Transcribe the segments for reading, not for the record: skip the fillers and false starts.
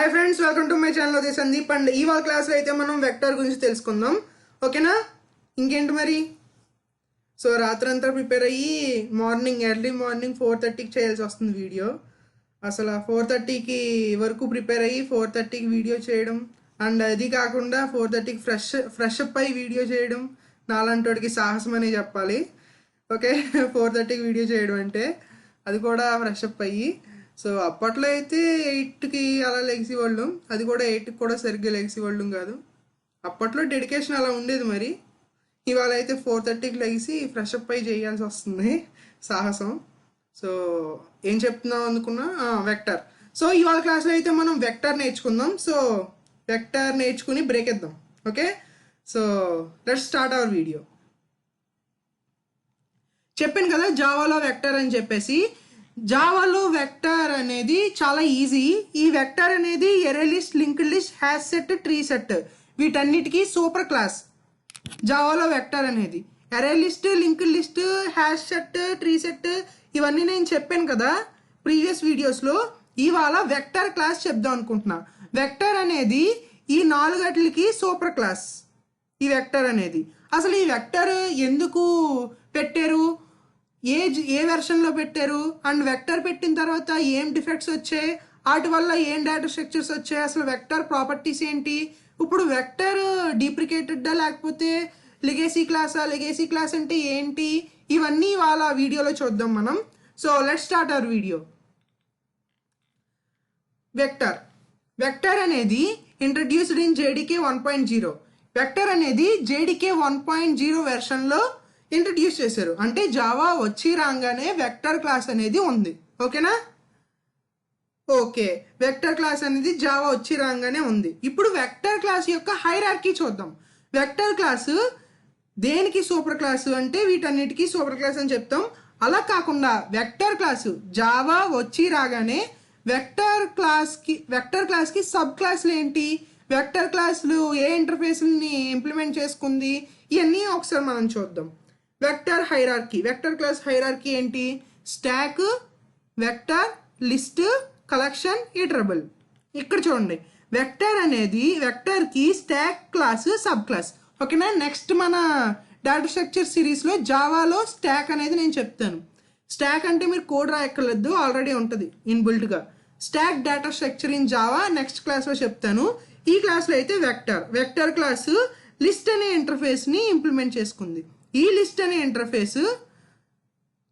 Hi friends, welcome to my channel. ఇది Sandeep and ఇవాళ class లో అయితే మనం వెక్టర్ గురించి తెలుసుకుందాం. ఓకేనా? ఇంకేంటి మరి. సో రాత్రంతా ప్రిపేర్ అయ్యి ఎర్లీ మార్నింగ్ 4:30కి చేయాల్సి వస్తుంది వీడియో. అసలు 4:30కి వరకు ప్రిపేర్ అయ్యి 4:30కి వీడియో చేయడం అండ్ అది కాకుండా 4:30కి ఫ్రెష్ అప్ అయ్యి వీడియో చేయడం నాలాంటి సాహసం అనే చెప్పాలి. ఓకే, 4:30కి వీడియో చేయడం అంటే అది కూడా ఫ్రెష్ అప్ అయ్యి. సో అప్పట్లో అయితే 8కి అలా లెగిసేవాళ్ళం, అది కూడా 8కి కూడా సరిగ్గా లెగిసేవాళ్ళం కాదు. అప్పట్లో డెడికేషన్ అలా ఉండేది. మరి ఇవాళ అయితే 4:30కి లెగిసి ఫ్రెష్ అప్ అయి చేయాల్సి వస్తుంది, సాహసం. సో ఏం చెప్తున్నాం అనుకున్నా, వెక్టర్. సో ఇవాళ క్లాస్లో అయితే మనం వెక్టర్ నేర్చుకుందాం. సో వెక్టర్ నేర్చుకుని బ్రేక్ ఇద్దాం. Okay, so let's start our video. చెప్పాను కదా జావాలో వెక్టర్ అని చెప్పేసి. జావాలో వెక్టర్ అనేది చాలా ఈజీ. ఈ వెక్టర్ అనేది ఎరే list, linked list, hash set, tree set వీటన్నిటికీ సూపర్ క్లాస్ జావాలో వెక్టర్ అనేది. ఎరే list, linked list, hash set, tree set ఇవన్నీ నేను చెప్పాను కదా ప్రీవియస్ వీడియోస్లో. ఇవాళ వెక్టర్ క్లాస్ చెప్దాం అనుకుంటున్నా. వెక్టర్ అనేది ఈ 4 సూపర్ క్లాస్. ఈ వెక్టర్ అనేది అసలు ఈ వెక్టర్ ఎందుకు పెట్టారు, ఏ వెర్షన్లో పెట్టారు, అండ్ వెక్టర్ పెట్టిన తర్వాత ఏం డిఫెక్ట్స్ వచ్చాయి, వాటి వల్ల ఏం డేటా స్ట్రక్చర్స్ వచ్చాయి, అసలు వెక్టర్ ప్రాపర్టీస్ ఏంటి, ఇప్పుడు వెక్టర్ డీప్రికేటెడ్డా లేకపోతే లెగసీ క్లాసా, లెగసీ క్లాస్ అంటే ఏంటి, ఇవన్నీ వాళ్ళ వీడియోలో చూద్దాం మనం. So let's start our video. Vector అనేది ఇంట్రడ్యూస్డ్ ఇన్ జేడీకే 1.0. వెక్టర్ అనేది జేడీకే 1.0 వెర్షన్లో ఇంట్రడ్యూస్ చేశారు. అంటే జావా వచ్చి రాగానే వెక్టర్ క్లాస్ అనేది ఉంది. ఓకేనా? ఓకే, వెక్టర్ క్లాస్ అనేది జావా వచ్చి రాగానే ఉంది. ఇప్పుడు వెక్టర్ క్లాస్ యొక్క హైరార్కీ చూద్దాం. వెక్టర్ క్లాస్ దేనికి సూపర్ క్లాసు అంటే వీటన్నిటికీ సూపర్ క్లాస్ అని చెప్తాం. అలా కాకుండా వెక్టర్ క్లాసు జావా వచ్చి రాగానే వెక్టర్ క్లాస్కి సబ్ క్లాసులు ఏంటి, వెక్టర్ క్లాసులు ఏ ఇంటర్ఫేస్ని ఇంప్లిమెంట్ చేసుకుంది, ఇవన్నీ ఒకసారి మనం చూద్దాం. Vector hierarchy, vector class hierarchy ఏంటి, stack, vector, list, collection, iterable. ఇక్కడ చూడండి, వెక్టర్ అనేది వెక్టర్కి స్టాక్ క్లాస్, సబ్ క్లాస్. ఓకేనా? నెక్స్ట్ మన డేటా స్ట్రక్చర్ సిరీస్లో జావాలో స్టాక్ అనేది నేను చెప్తాను. స్టాక్ అంటే మీరు కోడ్ రాయక్కర్లేదు, ఆల్రెడీ ఉంటుంది ఇన్బిల్ట్గా. Stack data structure in Java next క్లాస్లో చెప్తాను. ఈ క్లాస్లో అయితే వెక్టర్ క్లాస్ లిస్ట్ అనే ఇంటర్ఫేస్ని ఇంప్లిమెంట్ చేసుకుంది. ఈ లిస్ట్ అనే ఇంటర్ఫేస్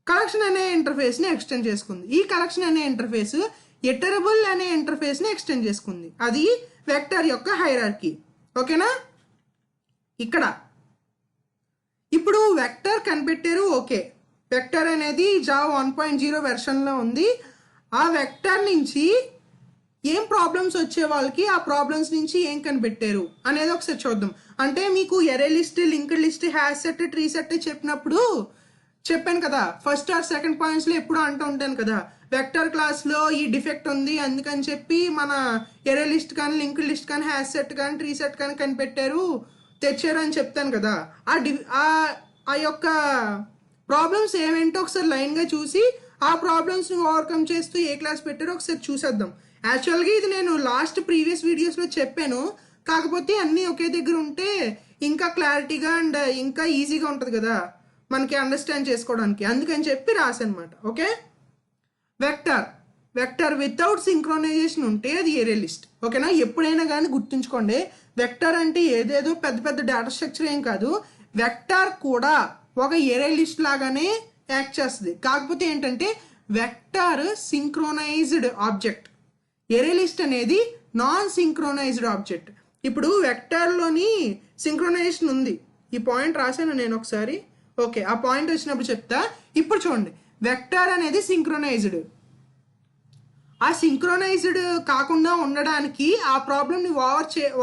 కలెక్షన్ అనే ఇంటర్ఫేస్ని ఎక్స్టెండ్ చేసుకుంది. ఈ కలెక్షన్ అనే ఇంటర్ఫేస్ ఇటరబుల్ అనే ఇంటర్ఫేస్ని ఎక్స్టెండ్ చేసుకుంది. అది వెక్టర్ యొక్క హైరార్కీ. ఓకేనా? ఇక్కడ ఇప్పుడు వెక్టర్ కనిపెట్టారు. ఓకే, వెక్టర్ అనేది జావా 1.0 వెర్షన్లో ఉంది. ఆ వెక్టర్ నుంచి ఏం ప్రాబ్లమ్స్ వచ్చే వాళ్ళకి ఆ ప్రాబ్లమ్స్ నుంచి ఏం కనిపెట్టారు అనేది ఒకసారి చూద్దాం. అంటే మీకు ఎరే list, linked list, hash set, tree set చెప్పినప్పుడు చెప్పాను కదా, ఫస్ట్ ఆర్ సెకండ్ పాయింట్స్లో ఎప్పుడు అంటూ ఉంటాను కదా, వెక్టర్ క్లాస్లో ఈ డిఫెక్ట్ ఉంది అందుకని చెప్పి మన ఎరే లిస్ట్ కానీ, లింక్డ్ లిస్ట్ కానీ, హ్యాష్ సెట్ కానీ, ట్రీ సెట్ కానీ కనిపెట్టారు, తెచ్చారు అని చెప్తాను కదా. ఆ యొక్క ప్రాబ్లమ్స్ ఏమేంటో ఒకసారి లైన్గా చూసి ఆ ప్రాబ్లమ్స్ని ఓవర్కమ్ చేస్తూ ఏ క్లాస్ పెట్టారో ఒకసారి చూసేద్దాం. యాక్చువల్గా ఇది నేను ప్రీవియస్ వీడియోస్లో చెప్పాను, కాకపోతే అన్నీ ఒకే దగ్గర ఉంటే ఇంకా క్లారిటీగా అండ్ ఇంకా ఈజీగా ఉంటుంది కదా మనకి అండర్స్టాండ్ చేసుకోవడానికి, అందుకని చెప్పి రాసనమాట. ఓకే, వెక్టర్ వితౌట్ సింక్రోనైజేషన్ ఉంటే అది ఎరే లిస్ట్. ఓకేనా? ఎప్పుడైనా కానీ గుర్తుంచుకోండి, వెక్టర్ అంటే ఏదేదో పెద్ద పెద్ద డేటా స్ట్రక్చర్ ఏం కాదు. వెక్టర్ కూడా ఒక ఎరే లిస్ట్ లాగానే యాక్ట్ చేస్తుంది. కాకపోతే ఏంటంటే వెక్టర్ సింక్రోనైజ్డ్ ఆబ్జెక్ట్, ఎరే లిస్ట్ అనేది నాన్ సింక్రోనైజ్డ్ ఆబ్జెక్ట్. ఇప్పుడు వెక్టర్లోని సింక్రోనైజేషన్ ఉంది. ఈ పాయింట్ రాశాను నేను ఒకసారి. ఓకే, ఆ పాయింట్ వచ్చినప్పుడు చెప్తా. ఇప్పుడు చూడండి, వెక్టర్ అనేది సింక్రోనైజ్డ్. ఆ సింక్రోనైజ్డ్ కాకుండా ఉండడానికి, ఆ ప్రాబ్లమ్ని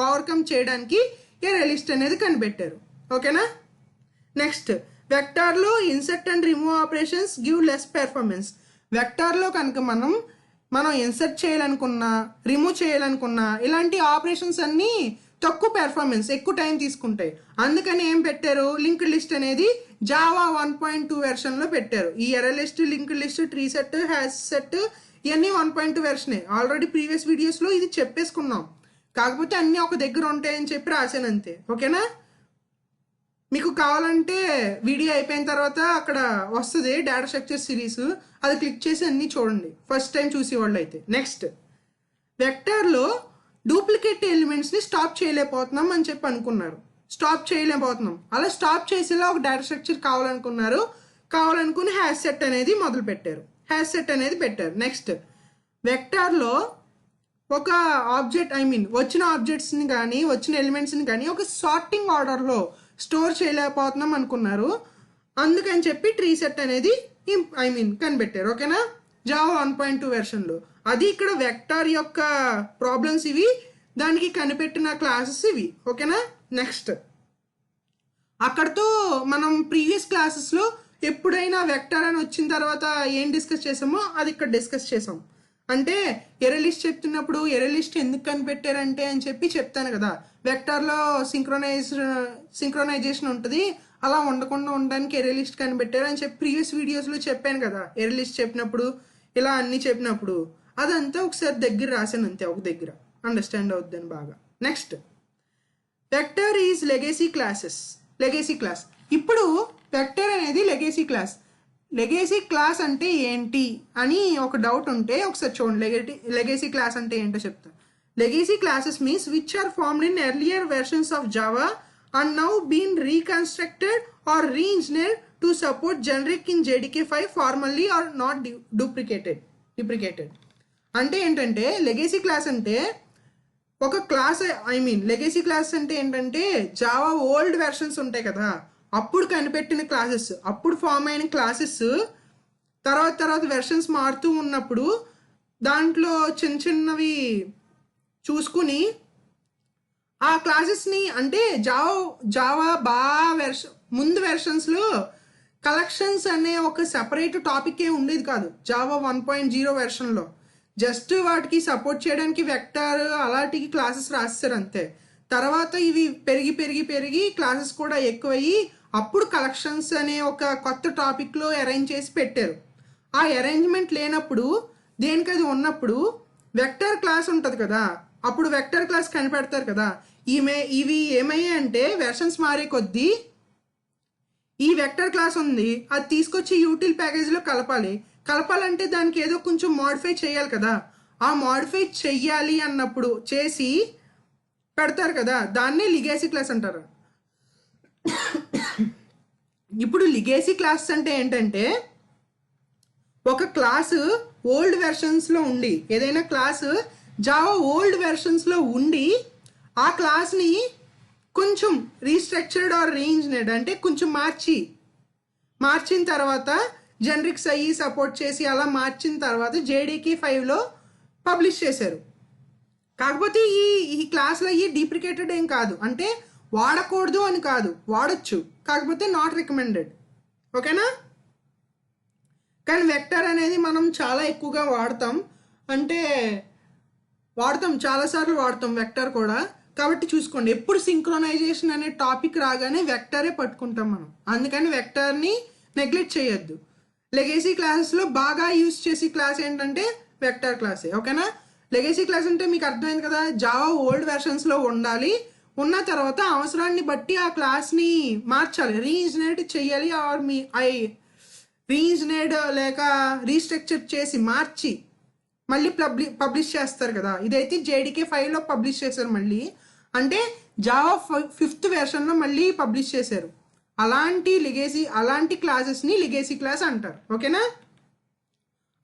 ఓవర్కమ్ చేయడానికి ఎరే లిస్ట్ అనేది కనిపెట్టారు. ఓకేనా? నెక్స్ట్, వెక్టార్లో insert and remove operations give less performance. వెక్టార్లో కనుక మనం ఇన్సర్ట్ చేయాలనుకున్నా, రిమూవ్ చేయాలనుకున్నా ఇలాంటి ఆపరేషన్స్ అన్నీ తక్కువ పెర్ఫార్మెన్స్, ఎక్కువ టైం తీసుకుంటాయి. అందుకని ఏం పెట్టారు, లింక్డ్ లిస్ట్ అనేది జావా 1.2 వెర్షన్లో పెట్టారు. ఈ ఎరే list, linked list, tree set, hash set ఇవన్నీ 1.2 వెర్షనే. ఆల్రెడీ ప్రీవియస్ వీడియోస్లో ఇది చెప్పేసుకున్నాం, కాకపోతే అన్నీ ఒక దగ్గర ఉంటాయని చెప్పి రాశాను అంతే. ఓకేనా? మీకు కావాలంటే వీడియో అయిపోయిన తర్వాత అక్కడ వస్తుంది డేటా స్ట్రక్చర్ సిరీస్, అది క్లిక్ చేసి అన్నీ చూడండి ఫస్ట్ టైం చూసేవాళ్ళు అయితే. నెక్స్ట్, వెక్టార్లో డూప్లికేట్ ఎలిమెంట్స్ని స్టాప్ చేయలేకపోతున్నాం అని చెప్పి అనుకున్నారు. స్టాప్ చేయలేకపోతున్నాం, అలా స్టాప్ చేసేలా ఒక డేటా స్ట్రక్చర్ కావాలనుకుని హ్యాష్ సెట్ అనేది మొదలు పెట్టారు, హ్యాష్ సెట్ అనేది పెట్టారు. నెక్స్ట్, వెక్టార్లో ఒక ఆబ్జెక్ట్ వచ్చిన ఆబ్జెక్ట్స్ని కానీ వచ్చిన ఎలిమెంట్స్ని కానీ ఒక సార్టింగ్ ఆర్డర్లో స్టోర్ చేయలేకపోతున్నాం అనుకున్నారు. అందుకని చెప్పి ట్రీ సెట్ అనేది కనిపెట్టారు. ఓకేనా? జావా 1.2 వెర్షన్లో. అది ఇక్కడ వెక్టార్ యొక్క ప్రాబ్లమ్స్ ఇవి, దానికి కనిపెట్టిన క్లాసెస్ ఇవి. ఓకేనా? నెక్స్ట్, అక్కడతో మనం ప్రీవియస్ క్లాసెస్లో ఎప్పుడైనా వెక్టార్ అని వచ్చిన తర్వాత ఏం డిస్కస్ చేసామో అది ఇక్కడ డిస్కస్ చేసాం. అంటే ఎరే లిస్ట్ చెప్తున్నప్పుడు ఎరే లిస్ట్ ఎందుకు కనిపెట్టారంటే అని చెప్పి చెప్తాను కదా, వెక్టార్లో సింక్రొనైజేషన్ ఉంటుంది, అలా ఉండకుండా ఉండడానికి ఎరే లిస్ట్ కనిపెట్టారు అని చెప్పి ప్రీవియస్ వీడియోస్లో చెప్పాను కదా. ఎరే లిస్ట్ చెప్పినప్పుడు ఇలా అన్నీ చెప్పినప్పుడు అదంతా ఒకసారి దగ్గర రాశాను అంతే, ఒక దగ్గర అండర్స్టాండ్ అవుద్దని బాగా. Next, vector is legacy class. ఇప్పుడు వెక్టర్ అనేది లెగసీ క్లాస్. లెగసీ క్లాస్ అంటే ఏంటి అని ఒక డౌట్ ఉంటే ఒకసారి చూడండి. లెగసీ క్లాస్ అంటే ఏంటో చెప్తా. Legacy classes means which are formed in earlier versions of Java and now been reconstructed or reengineered to support generic in JDK5 formally are not deprecated. అంటే ఏంటంటే లెగసీ క్లాస్ అంటే ఒక క్లాస్, లెగసీ క్లాస్ అంటే ఏంటంటే Java old versions ఉంటాయి కదా, అప్పుడు కనిపెట్టిన క్లాసెస్, అప్పుడు ఫామ్ అయిన క్లాసెస్ తర్వాత వెర్షన్స్ మారుతూ ఉన్నప్పుడు దాంట్లో చిన్నవి చూసుకుని ఆ క్లాసెస్ని, అంటే జావా ముందు వెర్షన్స్లో కలెక్షన్స్ అనే ఒక సెపరేట్ టాపిక్ ఉండేది కాదు. జావా 1.0 వెర్షన్లో జస్ట్ వాటికి సపోర్ట్ చేయడానికి వెక్టార్ అలాంటికి క్లాసెస్ రాస్తారు అంతే. తర్వాత ఇవి పెరిగి క్లాసెస్ కూడా ఎక్కువయ్యి అప్పుడు కలెక్షన్స్ అనే ఒక కొత్త టాపిక్లో అరేంజ్ చేసి పెట్టారు. ఆ అరేంజ్మెంట్ లేనప్పుడు దేనికది ఉన్నప్పుడు వెక్టర్ క్లాస్ ఉంటుంది కదా, అప్పుడు వెక్టర్ క్లాస్ కనిపెడతారు కదా. ఇవి ఏమయ్యాయి అంటే వెర్షన్స్ మారే కొద్దీ ఈ వెక్టర్ క్లాస్ ఉంది, అది తీసుకొచ్చి యూటిల్ ప్యాకేజ్లో కలపాలంటే దానికి ఏదో కొంచెం మోడిఫై చేయాలి కదా. ఆ మోడిఫై చెయ్యాలి అన్నప్పుడు చేసి పెడతారు కదా, దాన్నే లిగేసీ క్లాస్ అంటారు. ఇప్పుడు లిగేసీ క్లాస్ అంటే ఏంటంటే ఒక క్లాసు ఓల్డ్ వెర్షన్స్లో ఉండి, ఏదైనా క్లాసు జావా ఓల్డ్ వెర్షన్స్లో ఉండి ఆ క్లాస్ని కొంచెం రీస్ట్రక్చర్డ్ ఆర్ రీఇంజనీర్డ్ అంటే కొంచెం మార్చిన తర్వాత జనరిక్స్ అయ్యి సపోర్ట్ చేసి అలా మార్చిన తర్వాత JDK5లో పబ్లిష్ చేశారు. కాకపోతే ఈ క్లాస్లో అయ్యి డిప్రికేటెడ్ ఏం కాదు, అంటే వాడకూడదు అని కాదు, వాడచ్చు, కాకపోతే నాట్ రికమెండెడ్. ఓకేనా? కానీ వెక్టర్ అనేది మనం చాలా ఎక్కువగా చాలాసార్లు వాడతాం వెక్టర్ కూడా. కాబట్టి చూసుకోండి, ఎప్పుడు సింక్రొనైజేషన్ అనే టాపిక్ రాగానే వెక్టరే పట్టుకుంటాం మనం, అందుకని వెక్టర్ని నెగ్లెక్ట్ చేయొద్దు. లెగసీ క్లాసెస్లో బాగా యూజ్ చేసే క్లాస్ ఏంటంటే వెక్టర్ క్లాసే. ఓకేనా? లెగసీ క్లాస్ అంటే మీకు అర్థమైంది కదా, జావా ఓల్డ్ వెర్షన్స్లో ఉండాలి, ఉన్న తర్వాత అవసరాన్ని బట్టి ఆ క్లాస్ని మార్చాలి, రీఇంజనీర్డ్ చేయాలి, ఆర్ రీఇంజనీర్డ్ లేక రీస్ట్రక్చర్ చేసి మార్చి మళ్ళీ పబ్లిష్ చేస్తారు కదా. ఇదైతే JDK5లో పబ్లిష్ చేశారు మళ్ళీ, అంటే జావా 5th వెర్షన్లో మళ్ళీ పబ్లిష్ చేశారు. అలాంటి క్లాసెస్ని లిగేసీ క్లాస్ అంటారు. ఓకేనా?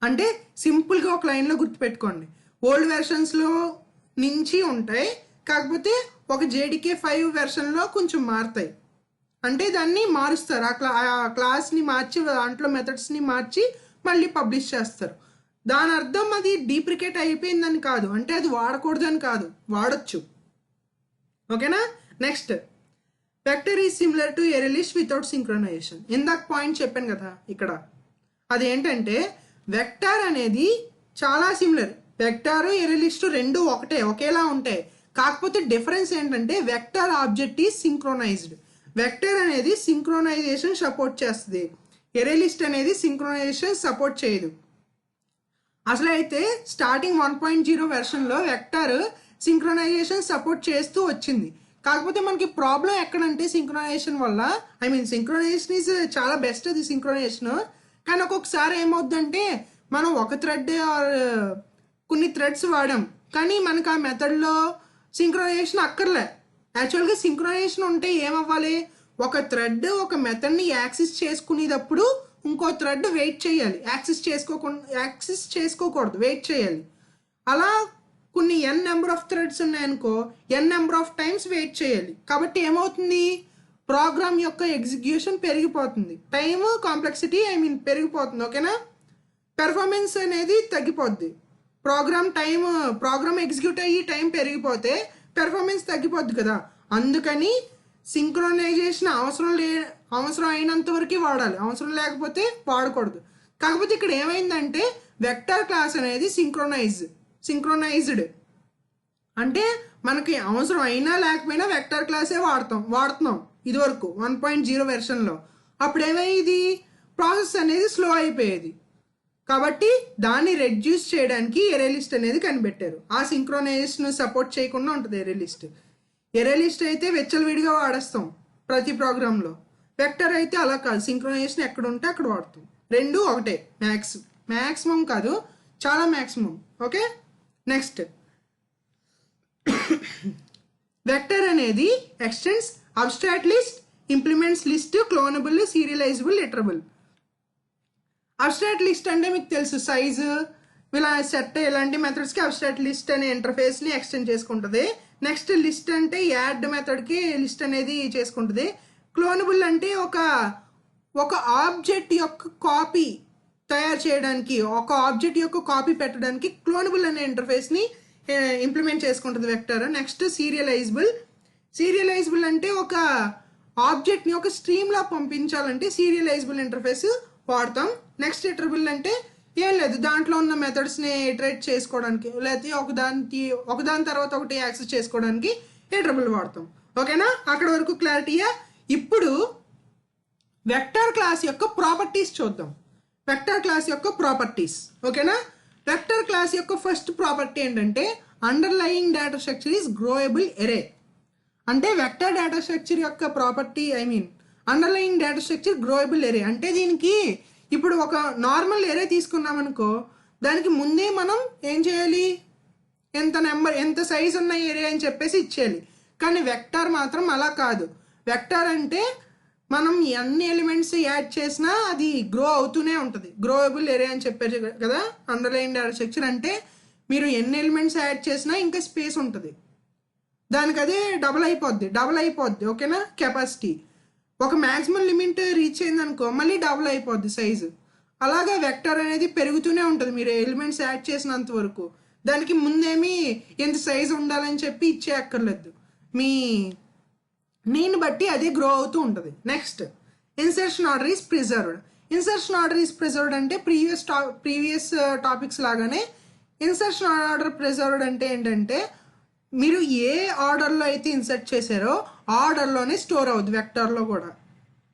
అంటే సింపుల్గా ఒక లైన్లో గుర్తుపెట్టుకోండి, ఓల్డ్ వెర్షన్స్లో నుంచి ఉంటాయి, కాకపోతే ఒక JDK5 వెర్షన్లో కొంచెం మారుతాయి, అంటే దాన్ని మారుస్తారు, ఆ క్లాస్ని మార్చి దాంట్లో మెథడ్స్ని మార్చి మళ్ళీ పబ్లిష్ చేస్తారు. దాని అర్థం అది డీప్రికేట్ అయిపోయిందని కాదు, అంటే అది వాడకూడదని కాదు, వాడచ్చు. ఓకేనా? Next, vector is similar to ఎరే list without synchronisation. ఇందాక పాయింట్ చెప్పాను కదా ఇక్కడ, అదేంటంటే వెక్టర్ అనేది చాలా సిమిలర్. వెక్టర్ ఎరే లిస్ట్ రెండు ఒకేలా ఉంటాయి, కాకపోతే డిఫరెన్స్ ఏంటంటే vector object is synchronised. Vector అనేది సింక్రొనైజేషన్ సపోర్ట్ చేస్తుంది, ఎరే లిస్ట్ అనేది సింక్రొనైజేషన్ సపోర్ట్ చేయదు. అసలు అయితే స్టార్టింగ్ 1.0 వెర్షన్లో వెక్టర్ సింక్రొనైజేషన్ సపోర్ట్ చేస్తూ వచ్చింది. కాకపోతే మనకి ప్రాబ్లం ఎక్కడంటే సింక్రొనైజేషన్ వల్ల, సింక్రొనైజేషన్ ఈజ్ చాలా బెస్ట్ అది సింక్రొనైజేషన్. కానీ ఒక్కొక్కసారి ఏమవుద్దంటే మనం ఒక థ్రెడ్ ఆర్ కొన్ని థ్రెడ్స్ వాడాం, కానీ మనకు ఆ మెథడ్లో సింక్రొనైజేషన్ అక్కర్లే. యాక్చువల్గా సింక్రొనైజేషన్ ఉంటే ఏమవ్వాలి, ఒక థ్రెడ్ ఒక మెథడ్ని యాక్సెస్ చేసుకునేటప్పుడు ఇంకో థ్రెడ్ వెయిట్ చేయాలి, యాక్సెస్ చేసుకోకూడదు, వెయిట్ చేయాలి. అలా కొన్ని n నెంబర్ ఆఫ్ థ్రెడ్స్ ఉన్నాయనుకో n number of times wait చేయాలి. కాబట్టి ఏమవుతుంది, ప్రోగ్రామ్ యొక్క ఎగ్జిక్యూషన్ పెరిగిపోతుంది, టైమ్ కాంప్లెక్సిటీ పెరిగిపోతుంది. ఓకేనా, పెర్ఫార్మెన్స్ అనేది తగ్గిపోద్ది. ప్రోగ్రామ్ ఎగ్జిక్యూట్ అయ్యి టైం పెరిగిపోతే పెర్ఫార్మెన్స్ తగ్గిపోద్ది కదా. అందుకని సింక్రొనైజేషన్ అవసరం అయినంత వరకు వాడాలి, అవసరం లేకపోతే వాడకూడదు. కాకపోతే ఇక్కడ ఏమైందంటే వెక్టర్ క్లాస్ అనేది సింక్రొనైజ్డ్ అంటే మనకి అవసరం అయినా లేకపోయినా వెక్టర్ క్లాసే వాడుతున్నాం ఇదివరకు 1.0 వెర్షన్లో. అప్పుడు ఏమయ్యేది, ప్రాసెస్ అనేది స్లో అయిపోయేది. కాబట్టి దాన్ని రెడ్యూస్ చేయడానికి ఎరేలిస్ట్ అనేది కనిపెట్టారు. ఆ సింక్రొనైజేషన్ సపోర్ట్ చేయకుండా ఉంటుంది ఎరేలిస్ట్ అయితే విడిగా వాడేస్తాం ప్రతి ప్రోగ్రాంలో. వెక్టర్ అయితే అలా కాదు, సింక్రొనైజేషన్ ఎక్కడ ఉంటే అక్కడ వాడతాం. రెండు ఒకటే, మ్యాక్సిమం కాదు, చాలా మ్యాక్సిమం. ఓకే, నెక్స్ట్ వెక్టర్ అనేది extends abstract list, implements list, cloneable, serializable, iterable. Abstract list అంటే మీకు తెలుసు, సైజు ఇలా సెట్ ఇలాంటి మెథడ్స్కి అబ్స్ట్రాక్ట్ లిస్ట్ అనే ఇంటర్ఫేస్ని ఎక్స్టెండ్ చేసుకుంటుంది. నెక్స్ట్ లిస్ట్ అంటే యాడ్ మెథడ్కి లిస్ట్ అనేది చేసుకుంటుంది. క్లోనబుల్ అంటే ఒక ఆబ్జెక్ట్ యొక్క కాపీ తయారు చేయడానికి, ఒక ఆబ్జెక్ట్ యొక్క కాపీ పెట్టడానికి క్లోనబుల్ అనే ఇంటర్ఫేస్ని ఇంప్లిమెంట్ చేసుకుంటుంది వెక్టర్. నెక్స్ట్ సీరియలైజబుల్ అంటే ఒక ఆబ్జెక్ట్ని ఒక స్ట్రీమ్లా పంపించాలంటే సీరియలైజబుల్ ఇంటర్ఫేస్ వాడతాం. నెక్స్ట్ ఇటరబుల్ అంటే ఏం లేదు, దాంట్లో ఉన్న మెథడ్స్ని ఇటరేట్ చేసుకోవడానికి, లేకపోతే ఒకదాని తర్వాత ఒకటి యాక్సెస్ చేసుకోవడానికి ఇటరబుల్ వాడతాం. ఓకేనా, అక్కడ వరకు క్లారిటీయా? ఇప్పుడు వెక్టర్ క్లాస్ యొక్క ప్రాపర్టీస్ చూద్దాం. వెక్టర్ క్లాస్ యొక్క ప్రాపర్టీస్. ఓకేనా, వెక్టర్ క్లాస్ యొక్క ఫస్ట్ ప్రాపర్టీ ఏంటంటే అండర్లయింగ్ డేటా స్ట్రక్చర్ ఈజ్ గ్రోయబుల్ ఎరే. అంటే వెక్టర్ డేటా స్ట్రక్చర్ యొక్క ప్రాపర్టీ అండర్లయింగ్ డేటా స్ట్రక్చర్ గ్రోయబుల్ ఎరే అంటే దీనికి ఇప్పుడు ఒక నార్మల్ ఎరే తీసుకున్నామనుకో, దానికి ముందే మనం ఏం చేయాలి, ఎంత సైజ్ ఉన్న ఎరే అని చెప్పేసి ఇచ్చేయాలి. కానీ వెక్టర్ మాత్రం అలా కాదు. వెక్టర్ అంటే మనం ఎన్ని ఎలిమెంట్స్ యాడ్ చేసినా అది గ్రో అవుతూనే ఉంటుంది. గ్రోయబుల్ ఎరే అని చెప్పారు కదా అండర్లైన్ డేటా స్ట్రక్చర్ అంటే, మీరు ఎన్ని ఎలిమెంట్స్ యాడ్ చేసినా ఇంకా స్పేస్ ఉంటుంది, దానికి అదే డబుల్ అయిపోద్ది. ఓకేనా, కెపాసిటీ ఒక మ్యాక్సిమం లిమిట్ రీచ్ అయింది అనుకో మళ్ళీ డబుల్ అయిపోద్ది సైజు. అలాగా వెక్టర్ అనేది పెరుగుతూనే ఉంటుంది మీరు ఎలిమెంట్స్ యాడ్ చేసినంత వరకు. దానికి ముందేమీ ఎంత సైజు ఉండాలని చెప్పి ఇచ్చేయక్కర్లేదు, మీ నేను బట్టి అదే గ్రో అవుతూ ఉంటుంది. Next insertion order is preserved అంటే ప్రీవియస్ టాపిక్స్ లాగానే ఇన్సర్షన్ ఆర్డర్ ప్రిజర్వ్డ్ అంటే ఏంటంటే మీరు ఏ ఆర్డర్లో అయితే ఇన్సర్ట్ చేశారో ఆర్డర్లోనే స్టోర్ అవుద్ది వెక్టర్లో కూడా.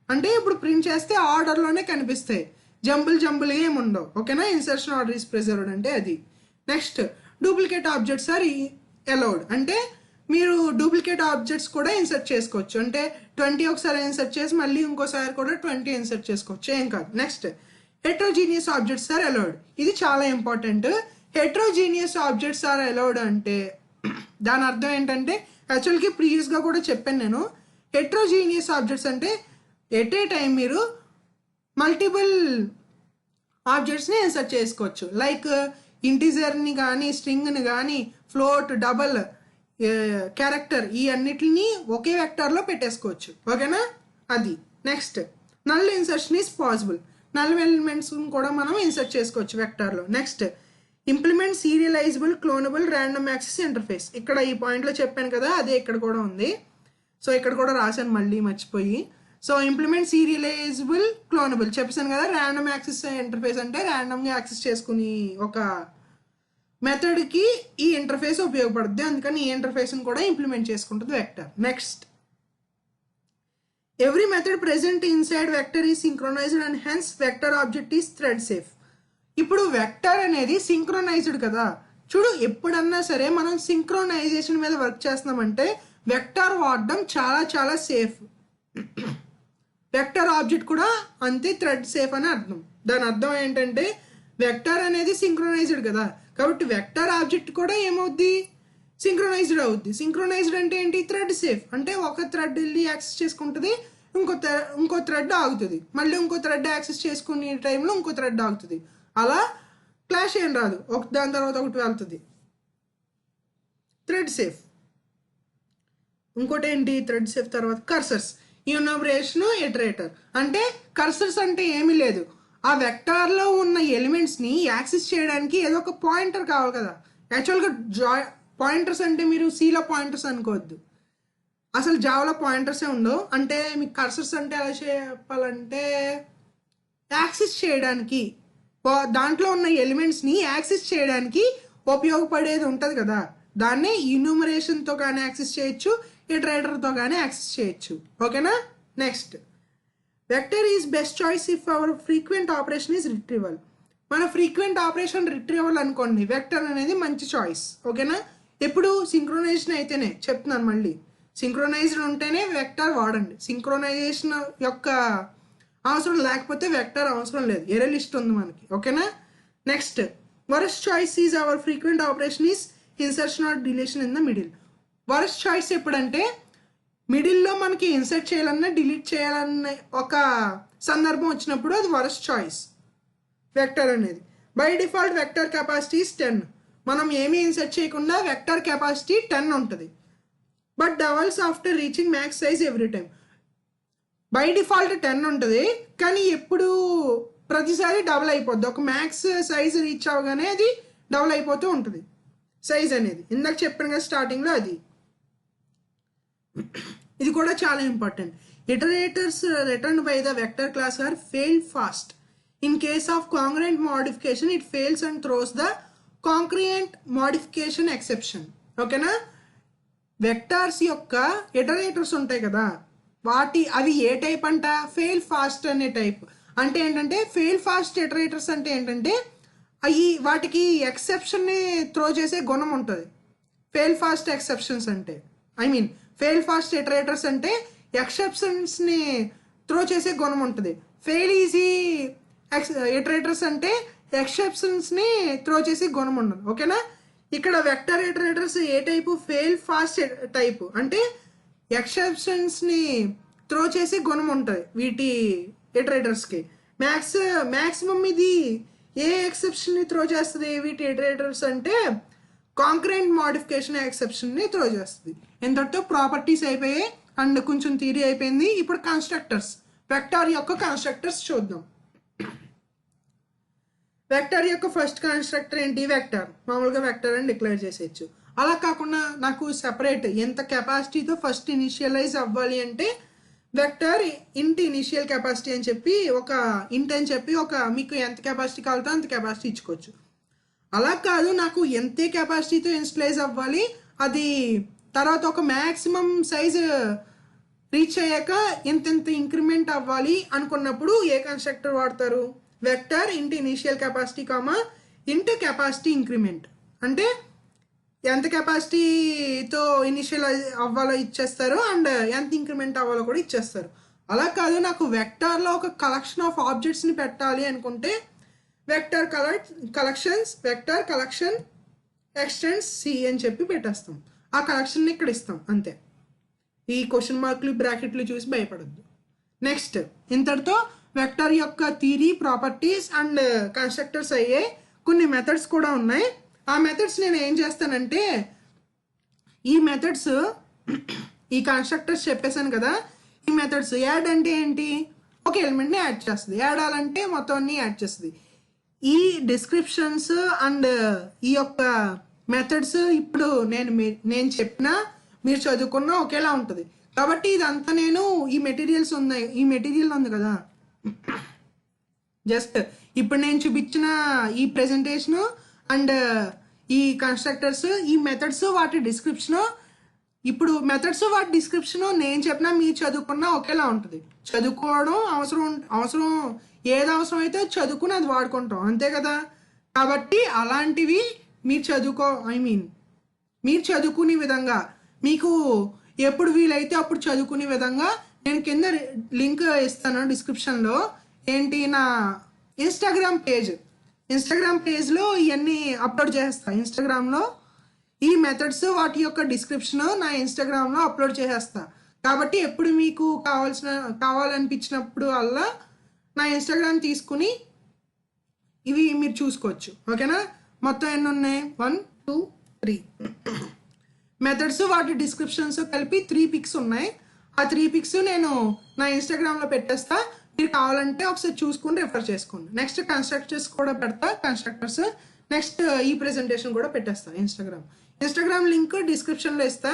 అంటే ఇప్పుడు ప్రింట్ చేస్తే ఆర్డర్లోనే కనిపిస్తాయి, జంబుల్గా ఏమి ఉండవు. ఓకేనా, ఇన్సర్షన్ ఆర్డర్ ఈస్ ప్రిజర్వ్డ్ అంటే అది. Next duplicate objects are allowed అంటే మీరు డూప్లికేట్ ఆబ్జెక్ట్స్ కూడా ఇన్సర్ట్ చేసుకోవచ్చు. అంటే 20 ఒకసారి ఇన్సర్ట్ చేసి మళ్ళీ ఇంకోసారి కూడా 20 ఇన్సర్ట్ చేసుకోవచ్చు, ఏం కాదు. Next heterogeneous objects are allowed. ఇది చాలా important. Heterogeneous objects are allowed అంటే దాని అర్థం ఏంటంటే, యాక్చువల్గా ప్రీవియస్గా కూడా చెప్పాను నేను, హెట్రోజీనియస్ ఆబ్జెక్ట్స్ అంటే ఎట్ ఏ టైం మీరు మల్టిపుల్ ఆబ్జెక్ట్స్ని ఇన్సర్ట్ చేసుకోవచ్చు. లైక్ ఇంటీజర్ని కానీ, స్ట్రింగ్ని కానీ, ఫ్లోట్, డబల్, క్యారెక్టర్, ఈ అన్నిటిని ఒకే వెక్టర్లో పెట్టేసుకోవచ్చు. ఓకేనా, అది. Next null insertion is possible. Null elements కూడా మనం ఇన్సర్ట్ చేసుకోవచ్చు వెక్టర్లో. Next implement serializable, cloneable, random access interface. ఇక్కడ ఈ పాయింట్లో చెప్పాను కదా, అదే ఇక్కడ కూడా ఉంది. సో ఇక్కడ కూడా రాశాను మళ్ళీ మర్చిపోయి. సో ఇంప్లిమెంట్ సీరియలైజబుల్, క్లోనబుల్ చెప్పాను కదా. ర్యాండమ్ యాక్సెస్ ఇంటర్ఫేస్ అంటే ర్యాండమ్గా యాక్సెస్ చేసుకుని ఒక మెథడ్కి ఈ ఇంటర్ఫేస్ ఉపయోగపడుతుంది, అందుకని ఈ ఇంటర్ఫేస్ని కూడా ఇంప్లిమెంట్ చేసుకుంటుంది vector. Next every method present inside vector is synchronised and hence vector object is thread safe. ఇప్పుడు వెక్టర్ అనేది సింక్రోనైజ్డ్ కదా. చూడు, ఎప్పుడన్నా సరే మనం సింక్రోనైజేషన్ మీద వర్క్ చేస్తున్నామంటే వెక్టర్ వాడడం చాలా చాలా సేఫ్. వెక్టర్ ఆబ్జెక్ట్ కూడా అంతే థ్రెడ్ సేఫ్ అని అర్థం. దాని అర్థం ఏంటంటే వెక్టర్ అనేది సింక్రోనైజ్డ్ కదా, కాబట్టి వెక్టర్ ఆబ్జెక్ట్ కూడా ఏమవుద్ది, సింక్రోనైజ్డ్ అవుద్ది. సింక్రోనైజ్డ్ అంటే ఏంటి, థ్రెడ్ సేఫ్ అంటే ఒక థ్రెడ్ వెళ్ళి యాక్సెస్ చేసుకుంటుంది, ఇంకో థ్రెడ్ ఆగుతుంది, మళ్ళీ ఇంకో థ్రెడ్ యాక్సెస్ చేసుకునే టైంలో ఇంకో థ్రెడ్ ఆగుతుంది. అలా క్లాష్ ఏం రాదు, దాని తర్వాత ఒకటి వెళ్తుంది. Thread safe. ఇంకోటి ఏంటి థ్రెడ్ సేఫ్ తర్వాత కర్సర్స్, యూనోబ్రేషన్, ఇటరేటర్. అంటే కర్సర్స్ అంటే ఏమీ లేదు, ఆ వెక్టార్లో ఉన్న ఎలిమెంట్స్ని యాక్సెస్ చేయడానికి ఏదో ఒక పాయింటర్ కావాలి కదా. యాక్చువల్గా పాయింటర్స్ అంటే మీరు సీలో పాయింటర్స్ అనుకోవద్దు, అసలు జావాలో పాయింటర్సే ఉండవు. అంటే మీకు కర్సర్స్ అంటే ఎలా చెప్పాలంటే యాక్సెస్ చేయడానికి, దాంట్లో ఉన్న ఎలిమెంట్స్ని యాక్సెస్ చేయడానికి ఉపయోగపడేది ఉంటుంది కదా, దాన్నే ఇన్యూమరేషన్తో కానీ యాక్సెస్ చేయొచ్చు, ఇటరేటర్తో కానీ యాక్సెస్ చేయొచ్చు. ఓకేనా. Next, vector is best choice if hour frequent operation is retrieval. మన ఫ్రీక్వెంట్ ఆపరేషన్ రిట్రీవల్ అనుకోండి, వెక్టర్ అనేది మంచి చాయిస్. ఓకేనా. ఎప్పుడు సింక్రోనైజేషన్ అయితేనే చెప్తున్నాను, మళ్ళీ సింక్రోనైజ్డ్ ఉంటేనే వెక్టర్ వాడండి. సింక్రోనైజేషన్ యొక్క అవసరం లేకపోతే వెక్టర్ అవసరం లేదు, ఎరే లిస్ట్ ఉంది మనకి. ఓకేనా. Next, worst choice is our frequent operation is insertion or deletion in the middle. Worst choice ఎప్పుడంటే మిడిల్లో మనకి ఇన్సర్ట్ చేయాలన్నా డిలీట్ చేయాలన్న ఒక సందర్భం వచ్చినప్పుడు అది వరస్ట్ చాయిస్ వెక్టర్ అనేది. By default vector capacity is 10. మనం ఏమీ ఇన్సర్ట్ చేయకుండా వెక్టర్ కెపాసిటీ 10 ఉంటుంది. But doubles after reaching max size every time. By default 10 ఉంటుంది, కానీ ఎప్పుడు ప్రతిసారి డబుల్ అయిపోద్ది. ఒక మ్యాక్స్ సైజ్ రీచ్ అవగానే అది డబుల్ అయిపోతూ ఉంటుంది సైజ్ అనేది. ఇందాక చెప్పాను కదా స్టార్టింగ్లో, అది ఇది కూడా చాలా important. Iterators return by the vector class are fail fast. In case of congruent modification it fails and throws the congruent modification exception. ఓకేనా. వెక్టార్స్ యొక్క ఇటరేటర్స్ ఉంటాయి కదా, అవి ఏ టైప్ అంట, ఫెయిల్ ఫాస్ట్ అనే టైప్. అంటే ఏంటంటే ఫెయిల్ ఫాస్ట్ ఇటరేటర్స్ అంటే ఏంటంటే వాటికి ఎక్సెప్షన్ని త్రో చేసే గుణం ఉంటుంది. ఫెయిల్ ఫాస్ట్ ఎక్సెప్షన్స్ అంటే ఫెయిల్ ఫాస్ట్ ఇటరేటర్స్ అంటే ఎక్సెప్షన్స్ని త్రో చేసే గుణం ఉంటుంది. ఫెయిల్ ఈజీ ఇటరేటర్స్ అంటే ఎక్సెప్షన్స్ని త్రో చేసే గుణం ఉండదు. ఓకేనా. ఇక్కడ వెక్టర్ ఇటరేటర్స్ ఏ టైపు, ఫెయిల్ ఫాస్ట్ టైపు. అంటే ఎక్సెప్షన్స్ని త్రో చేసే గుణం ఉంటుంది వీటి ఇటరేటర్స్కి. మ్యాక్సిమం ఇది ఏ ఎక్సెప్షన్ని త్రో చేస్తుంది వీటి ఇటరేటర్స్ అంటే కాంక్రెంట్ మోడిఫికేషన్ ఎక్సెప్షన్ని త్రో చేస్తుంది. ఇంతటితో ప్రాపర్టీస్ అయిపోయాయి అండ్ కొంచెం థియరీ అయిపోయింది. ఇప్పుడు కన్స్ట్రక్టర్స్, వెక్టార్ యొక్క కన్స్ట్రక్టర్స్ చూద్దాం. వెక్టర్ యొక్క ఫస్ట్ కన్స్ట్రక్టర్ ఏంటి, వెక్టర్. మామూలుగా వెక్టర్ అని డిక్లేర్ చేసేయచ్చు. అలా కాకుండా నాకు సెపరేట్ ఎంత కెపాసిటీతో ఫస్ట్ ఇనిషియలైజ్ అవ్వాలి అంటే వెక్టర్ ఇంట్ ఇనిషియల్ కెపాసిటీ అని చెప్పి ఒక ఇంట్ అని చెప్పి మీకు ఎంత కెపాసిటీ కావాలో అంత కెపాసిటీ ఇచ్చుకోవచ్చు. అలా కాదు, నాకు ఎంతే కెపాసిటీతో ఇనిషియలైజ్ అవ్వాలి, అది తర్వాత ఒక మ్యాక్సిమం సైజ్ రీచ్ అయ్యాక ఎంతెంత ఇంక్రిమెంట్ అవ్వాలి అనుకున్నప్పుడు ఏ కన్స్ట్రక్టర్ వాడతారు, వెక్టర్ ఇంట్ ఇనిషియల్ కెపాసిటీ కామా ఇంట్ కెపాసిటీ ఇంక్రిమెంట్. అంటే ఎంత కెపాసిటీతో ఇనిషియల్ అవ్వాలో ఇచ్చేస్తారు అండ్ ఎంత ఇంక్రిమెంట్ అవ్వాలో కూడా ఇచ్చేస్తారు. అలా కాదు, నాకు వెక్టార్లో ఒక కలెక్షన్ ఆఫ్ ఆబ్జెక్ట్స్ని పెట్టాలి అనుకుంటే vector vector collection extends C అని చెప్పి పెట్టేస్తాం. ఆ కలెక్షన్ని ఇక్కడ ఇస్తాం అంతే. ఈ క్వశ్చన్ మార్కులు బ్రాకెట్లు చూసి భయపడద్దు. నెక్స్ట్, ఇంతటితో వెక్టర్ యొక్క థియరీ, ప్రాపర్టీస్ అండ్ కన్స్ట్రక్టర్స్ అయ్యే. కొన్ని మెథడ్స్ కూడా ఉన్నాయి. ఆ మెథడ్స్ నేను ఏం చేస్తానంటే, ఈ మెథడ్స్ ఈ కన్స్ట్రక్టర్స్ చెప్పేశాను కదా, ఈ మెథడ్స్ యాడ్ అంటే ఏంటి, ఒక ఎలిమెంట్ని యాడ్ చేస్తుంది. యాడ్ అవ్వాలంటే మొత్తం అన్ని యాడ్ చేస్తుంది. ఈ డిస్క్రిప్షన్స్ అండ్ ఈ యొక్క మెథడ్స్ ఇప్పుడు నేను చెప్పినా మీరు చదువుకున్నా ఒకేలా ఉంటుంది. కాబట్టి ఇదంతా నేను ఈ మెటీరియల్ ఉంది కదా, జస్ట్ ఇప్పుడు నేను చూపించిన ఈ ప్రెజెంటేషను అండ్ ఈ కన్స్ట్రక్టర్స్, ఈ మెథడ్స్, వాటి డిస్క్రిప్షను, ఇప్పుడు మెథడ్స్ వాటి డిస్క్రిప్షను నేను చెప్పినా మీరు చదువుకున్నా ఒకేలా ఉంటుంది. చదువుకోవడం అవసరం ఏది అవసరమైతే చదువుకుని అది వాడుకుంటాం, అంతే కదా. కాబట్టి అలాంటివి మీరు మీరు చదువుకునే విధంగా, మీకు ఎప్పుడు వీలైతే అప్పుడు చదువుకునే విధంగా నేను కింద లింక్ ఇస్తాను డిస్క్రిప్షన్లో. ఏంటి, నా ఇన్స్టాగ్రామ్ పేజ్లో ఇవన్నీ అప్లోడ్ చేస్తాను. ఇన్స్టాగ్రామ్లో ఈ మెథడ్స్ వాటి యొక్క డిస్క్రిప్షన్ నా ఇన్స్టాగ్రామ్లో అప్లోడ్ చేసేస్తా. కాబట్టి ఎప్పుడు మీకు కావాలనిపించినప్పుడు అలా నా ఇన్స్టాగ్రామ్ తీసుకుని ఇవి మీరు చూసుకోవచ్చు. ఓకేనా. మొత్తం ఎన్ని ఉన్నాయి, 1 2 3 మెథడ్స్, వాటి డిస్క్రిప్షన్స్ కలిపి 3 పిక్స్ ఉన్నాయి. ఆ 3 పిక్స్ నేను నా ఇన్స్టాగ్రామ్లో పెట్టేస్తా. మీరు కావాలంటే ఒకసారి చూసుకుని రిఫర్ చేసుకోండి. నెక్స్ట్ కన్స్ట్రక్టర్స్ కూడా పెడతా, కన్స్ట్రక్టర్స్. నెక్స్ట్ ఈ ప్రెజెంటేషన్ కూడా పెట్టేస్తా. ఇన్స్టాగ్రామ్ లింక్ డిస్క్రిప్షన్లో ఇస్తా.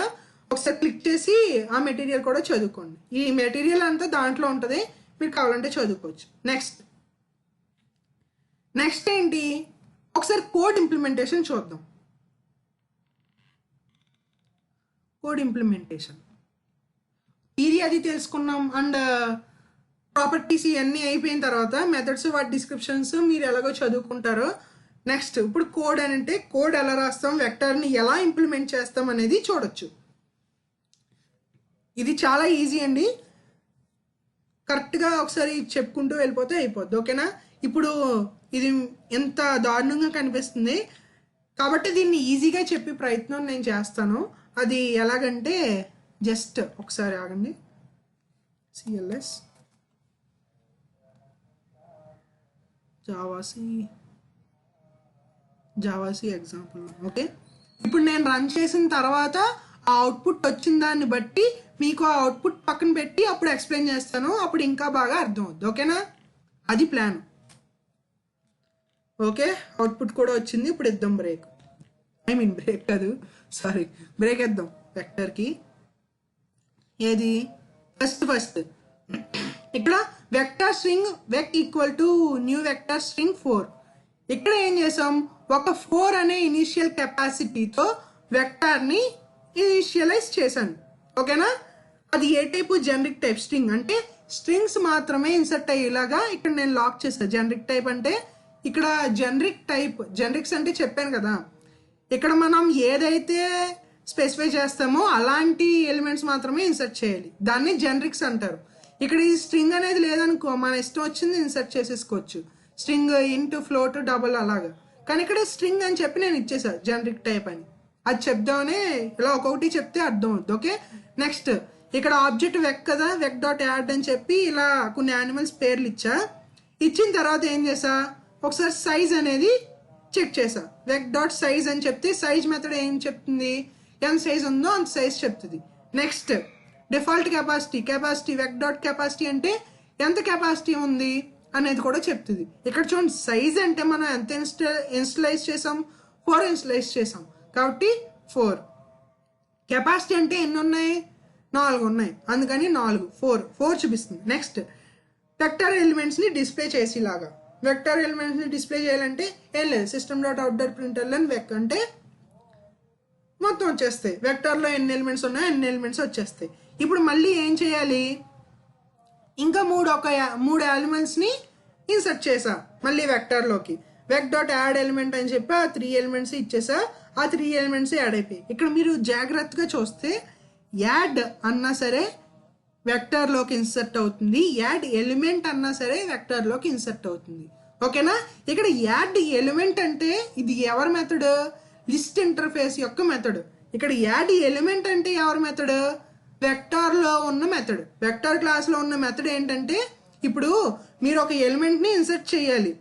ఒకసారి క్లిక్ చేసి ఆ మెటీరియల్ కూడా చదువుకోండి. ఈ మెటీరియల్ అంతా దాంట్లో ఉంటుంది, మీరు కావాలంటే చదువుకోవచ్చు. నెక్స్ట్ ఏంటి, ఒకసారి కోడ్ ఇంప్లిమెంటేషన్ చూద్దాం. థియరీ అది తెలుసుకున్నాం. అండ్ ప్రాపర్టీస్ ఇవన్నీ అయిపోయిన తర్వాత మెథడ్స్, వాటి డిస్క్రిప్షన్స్ మీరు ఎలాగో చదువుకుంటారో. నెక్స్ట్ ఇప్పుడు కోడ్ అని అంటే కోడ్ ఎలా రాస్తాం, వెక్టర్ని ఎలా ఇంప్లిమెంట్ చేస్తాం అనేది చూడొచ్చు. ఇది చాలా ఈజీ అండి. కరెక్ట్గా ఒకసారి చెప్పుకుంటూ వెళ్ళిపోతే అయిపోద్ది. ఓకేనా. ఇప్పుడు ఇది ఎంత దారుణంగా కనిపిస్తుంది కాబట్టి దీన్ని ఈజీగా చెప్పే ప్రయత్నం నేను చేస్తాను. అది ఎలాగంటే, జస్ట్ ఒకసారి ఆగండి. Cls జావాసి example. ఓకే, ఇప్పుడు నేను రన్ చేసిన తర్వాత ఆ అవుట్పుట్ వచ్చిన దాన్ని బట్టి మీకు ఆ అవుట్పుట్ పక్కన పెట్టి అప్పుడు ఎక్స్ప్లెయిన్ చేస్తాను. అప్పుడు ఇంకా బాగా అర్థం అవుద్ది. ఓకేనా, అది ప్లాన్. ఓకే, అవుట్పుట్ కూడా వచ్చింది. ఇప్పుడు ఇద్దాం బ్రేక్ కాదు, సారీ, బ్రేక్ ఇద్దాం వెక్టర్కి. ఏది ఫస్ట్ ఇక్కడ vector string vec equal to new vector string 4. ఇక్కడ ఏం చేసాం, ఒక 4 అనే ఇనిషియల్ కెపాసిటీతో వెక్టార్ని ఇనిషియలైజ్ చేశాను. ఓకేనా. అది ఏ టైపు, జనరిక్ టైప్ స్ట్రింగ్. అంటే స్ట్రింగ్స్ మాత్రమే ఇన్సర్ట్ అయ్యేలాగా ఇక్కడ నేను లాక్ చేశాను. జనరిక్ టైప్ అంటే ఇక్కడ జనరిక్స్ అంటే చెప్పాను కదా, ఇక్కడ మనం ఏదైతే స్పెసిఫై చేస్తామో అలాంటి ఎలిమెంట్స్ మాత్రమే ఇన్సర్ట్ చేయాలి. దాన్ని జనరిక్స్ అంటారు. ఇక్కడ ఈ స్ట్రింగ్ అనేది లేదనుకో, మన ఇష్టం వచ్చింది ఇన్సర్ట్ చేసేసుకోవచ్చు. స్ట్రింగ్, ఇంటూ, ఫ్లోట్, డబుల్ అలాగా. కానీ ఇక్కడ స్ట్రింగ్ అని చెప్పి నేను ఇచ్చేసా జనరిక్ టైప్ అని. అది చెప్దామని ఇలా ఒక్కొక్కటి చెప్తే అర్థం అవుతుంది. ఓకే, నెక్స్ట్ ఇక్కడ ఆబ్జెక్ట్ వెక్ కదా, వెక్ డాట్ యాడ్ అని చెప్పి ఇలా కొన్ని యానిమల్స్ పేర్లు ఇచ్చిన తర్వాత ఏం చేసా, ఒకసారి సైజ్ అనేది చెక్ చేసా. వెక్ డాట్ సైజ్ అని చెప్తే సైజ్ మెథడ్ ఏం చెప్తుంది, ఎంత సైజ్ ఉందో అంత సైజ్ చెప్తుంది. Next default capacity vec dot capacity అంటే ఎంత కెపాసిటీ ఉంది అనేది కూడా చెప్తుంది. ఇక్కడ చూడండి, సైజ్ అంటే మనం ఎంత ఇన్స్టలైజ్ చేసాం, 4 ఇన్స్టలైజ్ చేసాం కాబట్టి 4. కెపాసిటీ అంటే ఎన్ని ఉన్నాయి, 4 ఉన్నాయి, అందుకని 4 చూపిస్తుంది. నెక్స్ట్ వెక్టర్ ఎలిమెంట్స్ని డిస్ప్లే చేసేలాగా. వెక్టర్ ఎలిమెంట్స్ని డిస్ప్లే చేయాలంటే ఏం లేదు, సిస్టమ్ డాట్ అవుట్డోర్ ప్రింట్ఎల్ఎన్ వెక్ అంటే మొత్తం వచ్చేస్తాయి. వెక్టర్లో ఎన్ని ఎలిమెంట్స్ ఉన్నాయో అన్ని ఎలిమెంట్స్ వచ్చేస్తాయి. ఇప్పుడు మళ్ళీ ఏం చేయాలి, ఇంకా 3 ఎలిమెంట్స్ని ఇన్సర్ట్ చేసా మళ్ళీ వెక్టర్లోకి. వెక్ డాట్ యాడ్ ఎలిమెంట్ అని చెప్పి ఆ 3 ఎలిమెంట్స్ ఇచ్చేసా. ఆ 3 ఎలిమెంట్స్ యాడ్ అయిపోయి. ఇక్కడ మీరు జాగ్రత్తగా చూస్తే యాడ్ అన్నా సరే వెక్టర్లోకి ఇన్సర్ట్ అవుతుంది, యాడ్ ఎలిమెంట్ అన్నా సరే వెక్టర్లోకి ఇన్సర్ట్ అవుతుంది. ఓకేనా. ఇక్కడ యాడ్ ఎలిమెంట్ అంటే ఇది ఎవరి మెథడ్, లిస్ట్ ఇంటర్ఫేస్ యొక్క మెథడ్. ఇక్కడ యాడ్ ఎలిమెంట్ అంటే ఎవరి మెథడ్, వెక్టార్లో ఉన్న మెథడ్. వెక్టార్ క్లాస్లో ఉన్న మెథడ్ ఏంటంటే, ఇప్పుడు మీరు ఒక ఎలిమెంట్ని ఇన్సర్ట్ చేయాలి.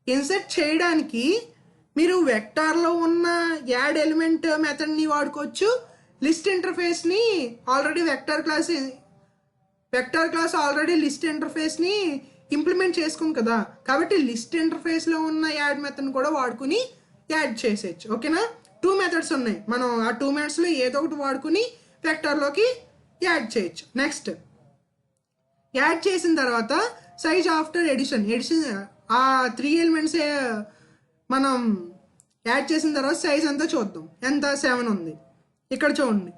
ఇన్సర్ట్ చేయడానికి మీరు వెక్టార్లో ఉన్న యాడ్ ఎలిమెంట్ మెథడ్ని వాడుకోవచ్చు. లిస్ట్ ఇంటర్ఫేస్ని already vector class already list ఇంటర్ఫేస్ని ఇంప్లిమెంట్ చేసుకుంది కదా, కాబట్టి లిస్ట్ ఇంటర్ఫేస్లో ఉన్న యాడ్ మెథడ్ని కూడా వాడుకుని యాడ్ చేసేయచ్చు. ఓకేనా. 2 మెథడ్స్ ఉన్నాయి, మనం ఆ 2 మెథడ్స్లో ఏదో ఒకటి వాడుకుని వెక్టర్లోకి యాడ్ చేయొచ్చు. నెక్స్ట్ యాడ్ చేసిన తర్వాత సైజ్ ఆఫ్టర్ ఎడిషన్ ఆ 3 ఎలిమెంట్స్ మనం యాడ్ చేసిన తర్వాత సైజ్ అంతా చూద్దాం. ఎంత 7 ఉంది. ఇక్కడ చూడండి,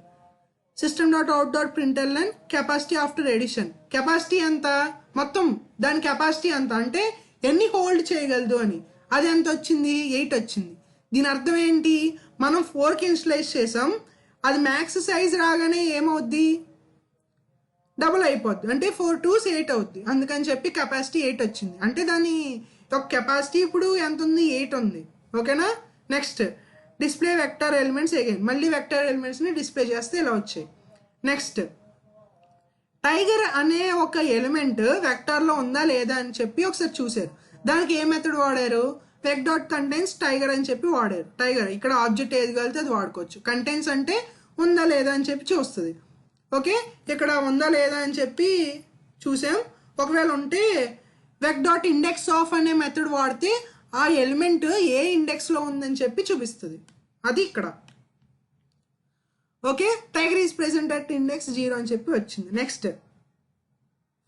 system dot out dot println capacity after addition. Capacity ఎంత, మొత్తం దాని కెపాసిటీ ఎంత అంటే ఎన్ని హోల్డ్ చేయగలదు అని. అది ఎంత వచ్చింది, 8 వచ్చింది. దీని అర్థం ఏంటి, మనం 4కి ఇన్స్టలైజ్ చేసాం, అది మ్యాక్స్ సైజ్ రాగానే ఏమవుద్ది, డబుల్ అయిపోద్ది, అంటే 4 2s 8 అవుద్ది. అందుకని చెప్పి కెపాసిటీ 8 వచ్చింది. అంటే దాని ఒక కెపాసిటీ ఇప్పుడు ఎంత ఉంది, 8 ఉంది. ఓకేనా. Next display vector elements again, మళ్ళీ వెక్టర్ ఎలిమెంట్స్ని డిస్ప్లే చేస్తే ఇలా వచ్చాయి. నెక్స్ట్ టైగర్ అనే ఒక ఎలిమెంట్ వెక్టార్లో ఉందా లేదా అని చెప్పి ఒకసారి చూసారు. దానికి ఏ మెథడ్ వాడారు, వెక్ డాట్ కంటైన్స్ టైగర్ అని చెప్పి వాడారు. టైగర్ ఇక్కడ ఆబ్జెక్ట్ ఏది కలితే అది వాడుకోవచ్చు. కంటైన్స్ అంటే ఉందా లేదా అని చెప్పి చూస్తుంది. ఓకే, ఇక్కడ ఉందా లేదా అని చెప్పి చూసాం. ఒకవేళ ఉంటే వెక్ డాట్ ఇండెక్స్ ఆఫ్ అనే మెథడ్ వాడితే ఆ ఎలిమెంట్ ఏ ఇండెక్స్లో ఉందని చెప్పి చూపిస్తుంది. అది ఇక్కడ. Okay, tiger is present at index 0 అని చెప్పి వచ్చింది. Next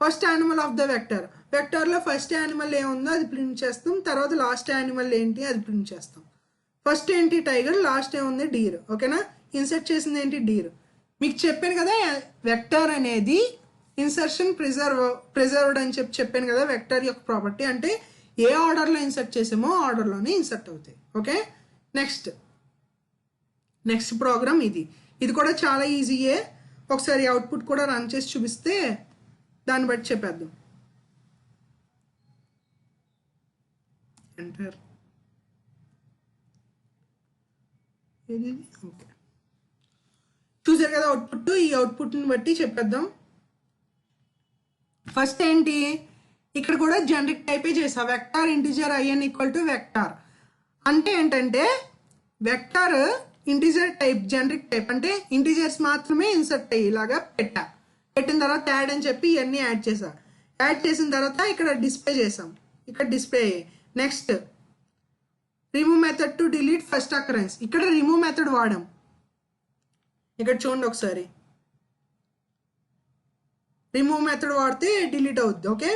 first animal of the vector. వెక్టర్లో ఫస్ట్ యానిమల్ ఏముందో అది ప్రింట్ చేస్తాం, తర్వాత లాస్ట్ యానిమల్ ఏంటి అది ప్రింట్ చేస్తాం. ఫస్ట్ ఏంటి టైగర్, లాస్ట్ ఏముంది డీర్. ఓకేనా, ఇన్సర్ట్ చేసింది ఏంటి డీర్. మీకు చెప్పాను కదా వెక్టర్ అనేది ఇన్సర్షన్ ప్రిజర్వ్డ్ అని చెప్పి చెప్పాను కదా. వెక్టర్ యొక్క ప్రాపర్టీ అంటే ఏ ఆర్డర్లో ఇన్సర్ట్ చేసామో ఆర్డర్లోనే ఇన్సర్ట్ అవుతాయి. ఓకే, నెక్స్ట్ ప్రోగ్రామ్ ఇది కూడా చాలా ఈజీయే. ఒకసారి అవుట్పుట్ కూడా రన్ చేసి చూపిస్తే దాన్ని బట్టి చెప్పేద్దాం. ఎంటర్. ఓకే, చూసారు కదా అవుట్పుట్. ఈ అవుట్పుట్ని బట్టి చెప్పేద్దాం. ఫస్ట్ ఏంటి, ఇక్కడ కూడా జనరిక్ టైపే చేసా. వెక్టార్ ఇంటిజర్ IN = వెక్టార్ అంటే ఏంటంటే vector integer type, generic type అంటే ఇంటిజర్స్ మాత్రమే ఇన్సర్ట్ అయ్యి ఇలాగా పెట్టిన తర్వాత యాడ్ అని చెప్పి ఇవన్నీ యాడ్ చేసా. యాడ్ చేసిన తర్వాత ఇక్కడ డిస్ప్లే చేసాం, ఇక్కడ display. Next remove method to delete first occurrence. ఇక్కడ రిమూవ్ మెథడ్ వాడాం. ఇక్కడ చూడండి ఒకసారి, రిమూవ్ మెథడ్ వాడితే డిలీట్ అవుద్ది. ఓకే,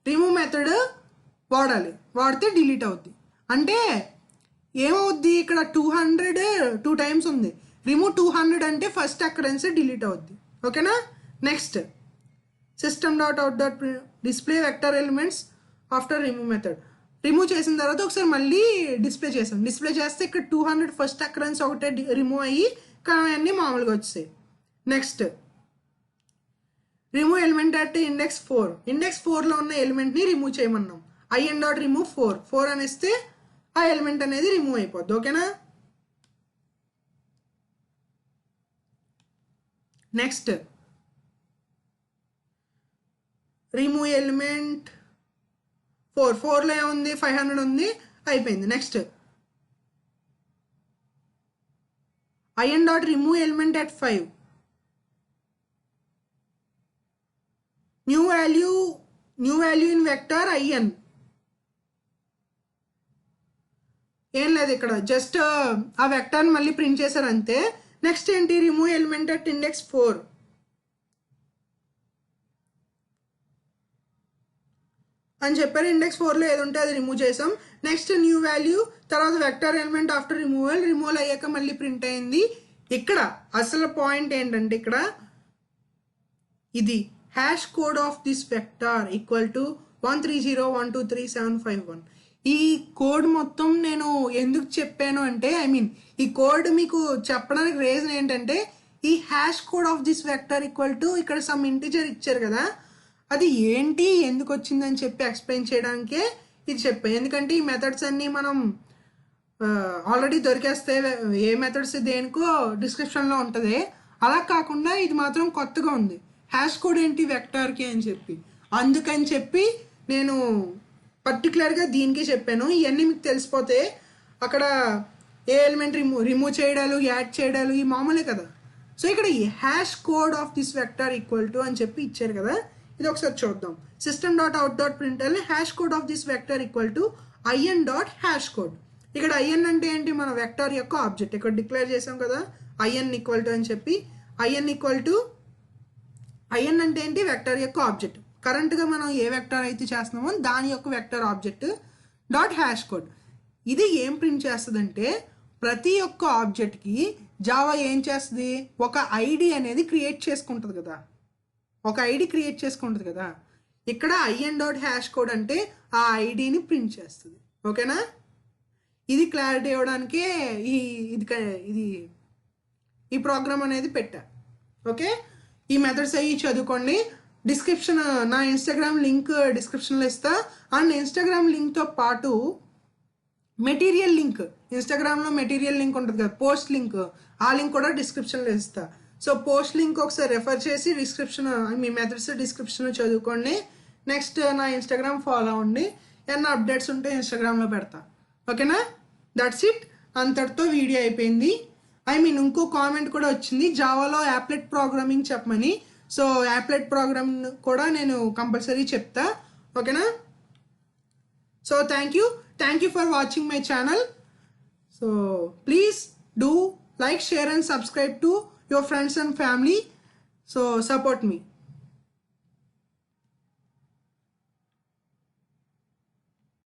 రిమూవ్ మెథడ్ వాడాలి, వాడితే డిలీట్ అవుద్ది. అంటే ఏమవుద్ది, ఇక్కడ 200 2 టైమ్స్ ఉంది. రిమూవ్ 200 అంటే ఫస్ట్ అకరెన్స్ డిలీట్ అవుద్ది. ఓకేనా. Next system dot out dot display vector elements after remove method. Remove చేసిన తర్వాత ఒకసారి మళ్ళీ డిస్ప్లే చేసాం. డిస్ప్లే చేస్తే ఇక్కడ 200 ఫస్ట్ అకరెన్స్ ఒకటే రిమూవ్ అయ్యి కానీ అన్నీ మామూలుగా వచ్చాయి. Next remove element at index 4. Index 4లో ఉన్న ఎలిమెంట్ని రిమూవ్ చేయమన్నాం. IN డాట్ రిమూవ్ 4 అనేస్తే ఆ ఎలిమెంట్ అనేది రిమూవ్ అయిపోద్ది. ఓకేనా. నెక్స్ట్ రిమూవ్ ఎలిమెంట్ 4లో ఏముంది, 500 ఉంది, అయిపోయింది. Next IN dot remove element at 5. New value in vector IN. ఏం లేదు, ఇక్కడ జస్ట్ ఆ వెక్టర్ని మళ్ళీ ప్రింట్ చేశారు అంతే. నెక్స్ట్ ఏంటి, రిమూవ్ ఎలిమెంట్ అట్ ఇండెక్స్ 4 అని చెప్పారు. ఇండెక్స్ 4లో ఏది ఉంటే అది రిమూవ్ చేసాం. నెక్స్ట్ న్యూ వాల్యూ, తర్వాత వెక్టర్ ఎలిమెంట్ ఆఫ్టర్ రిమూవల్ అయ్యాక మళ్ళీ ప్రింట్ అయింది. ఇక్కడ అసలు పాయింట్ ఏంటంటే ఇక్కడ ఇది hash code of this vector = 130123751. ఈ కోడ్ మొత్తం నేను ఎందుకు చెప్పాను అంటే ఈ కోడ్ మీకు చెప్పడానికి రీజన్ ఏంటంటే ఈ hash code of this vector = ఇక్కడ సమ్ ఇంటిజర్ ఇచ్చారు కదా, అది ఏంటి ఎందుకు వచ్చిందని చెప్పి ఎక్స్ప్లెయిన్ చేయడానికే ఇది చెప్పాను. ఎందుకంటే ఈ మెథడ్స్ అన్నీ మనం ఆల్రెడీ దొరికేస్తే ఏ మెథడ్స్ దేనికో డిస్క్రిప్షన్లో ఉంటుంది. అలా కాకుండా ఇది మాత్రం కొత్తగా ఉంది, హ్యాష్ కోడ్ ఏంటి వెక్టార్కి అని చెప్పి. అందుకని చెప్పి నేను పర్టికులర్గా దీనికి చెప్పాను. ఇవన్నీ మీకు తెలిసిపోతే అక్కడ ఏ ఎలిమెంట్ రిమూవ్ చేయడాలు, యాడ్ చేయడాలు ఈ మామూలే కదా. సో ఇక్కడ ఈ hash code of this vector = అని చెప్పి ఇచ్చారు కదా, ఇది ఒకసారి చూద్దాం. System dot out dot println hash code of this vector = IN dot hash code. ఇక్కడ IN అంటే ఏంటి, మన వెక్టర్ యొక్క ఆబ్జెక్ట్. ఇక్కడ డిక్లేర్ చేసాం కదా IN = అని చెప్పి. IN అంటే ఏంటి, వెక్టర్ యొక్క ఆబ్జెక్ట్. కరెంట్గా మనం ఏ వెక్టర్ అయితే చేస్తున్నామో దాని యొక్క vector object dot hash code. ఇది ఏం ప్రింట్ చేస్తుందంటే ప్రతి ఒక్క ఆబ్జెక్ట్కి జావా ఏం చేస్తుంది, ఒక ఐడి అనేది క్రియేట్ చేసుకుంటుంది కదా, ఒక ఐడి క్రియేట్ చేసుకుంటుంది కదా. ఇక్కడ in.hash అంటే ఆ ఐడిని ప్రింట్ చేస్తుంది. ఓకేనా, ఇది క్లారిటీ ఇవ్వడానికే ఈ ప్రోగ్రామ్ అనేది పెట్టా. ఓకే, ఈ మెథడ్స్ అవి చదువుకోండి. డిస్క్రిప్షన్, నా ఇన్స్టాగ్రామ్ లింక్ డిస్క్రిప్షన్లో ఇస్తా. అండ్ ఇన్స్టాగ్రామ్ లింక్తో పాటు మెటీరియల్ లింక్, ఇన్స్టాగ్రామ్లో మెటీరియల్ లింక్ ఉంటుంది కదా, పోస్ట్ లింక్, ఆ లింక్ కూడా డిస్క్రిప్షన్లో ఇస్తా. సో పోస్ట్ లింక్ ఒకసారి రెఫర్ చేసి డిస్క్రిప్షన్, మీ మెథడ్స్ డిస్క్రిప్షన్ చదువుకోండి. నెక్స్ట్ నా ఇన్స్టాగ్రామ్ ఫాలో అవ్వండి, ఏమన్నా అప్డేట్స్ ఉంటే ఇన్స్టాగ్రామ్లో పెడతా. ఓకేనా, దట్స్ ఇట్. అంతటితో వీడియో అయిపోయింది. ఇంకో కామెంట్ కూడా వచ్చింది, జావాలో యాప్లెట్ ప్రోగ్రామింగ్ చెప్పమని. సో యాప్లెట్ ప్రోగ్రామింగ్ కూడా నేను కంపల్సరీ చెప్తా. ఓకేనా, so thank you for watching my channel. So please do like, share and subscribe to your friends and family. So support me.